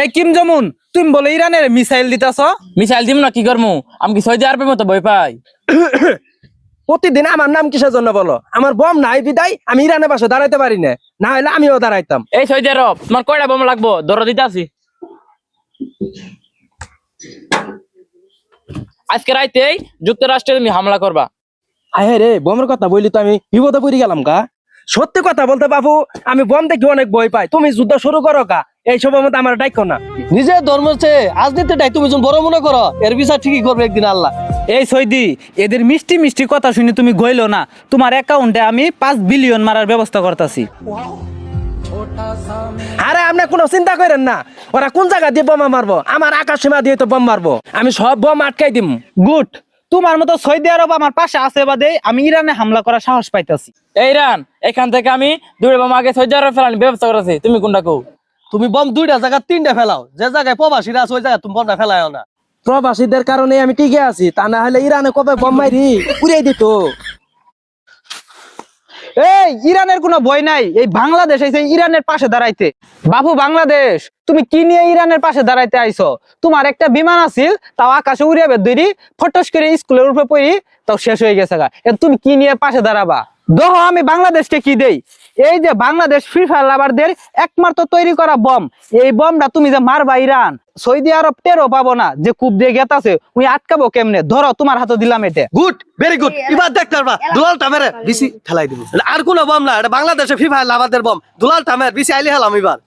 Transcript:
এই কিম জমুন, তুমি বলে ইরানের মিসাইল দিতাছ? মিসাইল দিম না কি করমু? আমি কি সৌদি আরবের মতো ভয় পাই? প্রতিদিন আমার নাম কিসের জন্য বলো? আমার বম নাই বিদায় আমি ইরানের পাশে দাঁড়াইতে পারি না, না হলে আমিও দাঁড়াইতাম। এই সৌদি আরব তোমার কয়টা বোমা লাগবো? ধরো দিতে আসি। আজকে রাইতেই যুক্তরাষ্ট্রে তুমি হামলা করবা। আহে রে, বমের কথা বললি তো আমি বিপদে পড়ে গেলাম গা। সত্যি কথা বলতে বাবু, আমি বম দেখে অনেক ভয় পাই। তুমি যুদ্ধ শুরু করো গা, এই সব মধ্যে আমার ডাইকো না। নিজের ধর্মের চেয়ে রাজনীতিটাই তুমি যখন বড় মনে করো, এর বিচার ঠিকই করবে একদিন আল্লাহ। এই সৈদি, এদের মিষ্টি মিষ্টি কথা শুনে তুমি গইলো না। তোমার অ্যাকাউন্টে আমি 5 বিলিয়ন মারার ব্যবস্থা করতেছি। আরে আপনি কোনো চিন্তা করেন না, ওরা কোন জায়গা দিয়ে বোমা মারবো? আমার আকাশ সীমা দিয়ে তো বোম মারবো, আমি সব বোম আটকাই দিম। গুড, তোমার মতো সৌদি আরব আমার পাশে আছে বাদে আমি ইরানে হামলা করার সাহস পাইতাছি। এই ইরান, এখান থেকে আমি দুইটা বোমা আগে সৌদি আরবে ফেলানোর ব্যবস্থা করেছি, তুমি কোনটা কও? তুমি বম দুইটা জায়গা তিনটা ফেলাও, যে জায়গায় প্রবাসীরা আছে ওই জায়গায় তুমি বমটা ফেলাও না। প্রবাসীদের কারণে আমি টিকে আছি, তা না হলে ইরানে কবে বোম মারি উড়াই দিত। এই ইরানের কোনো ভয় নাই, এই বাংলাদেশ এসে ইরানের পাশে দাঁড়াইতে। বাবু বাংলাদেশ, তুমি কি নিয়ে ইরানের পাশে দাঁড়াইতে আইছো? তোমার একটা বিমান আছিল, তাও আকাশে উড়িয়ে দৈরি ফটস করে স্কুলের উপরে পড়ি, তাও শেষ হয়ে গেছে গা। তুমি কি নিয়ে পাশে দাঁড়াবা? দেখো আমি বাংলাদেশকে কি দেই। এই যে বাংলাদেশ ফ্রি ফায়ার লাভারদের একমাত্র তৈরি করা বম, এই বমটা তুমি যে মারবা ইরান, সৌদি আরব টেরও পাবো না যে কূপ দিয়ে গেতাছে, উনি আটকাবো কেমনে? ধরো তোমার হাতে দিলাম এটা। Good, very good. এবার দেখতে পারবা দুলালটা মেরে বিসি ঠেলাই দিব। আর কোনো বম না, এটা বাংলাদেশে ফ্রি ফায়ার লাভারদের বম। দুলালটা মেরে বিসি আইলি হেলাম এবার।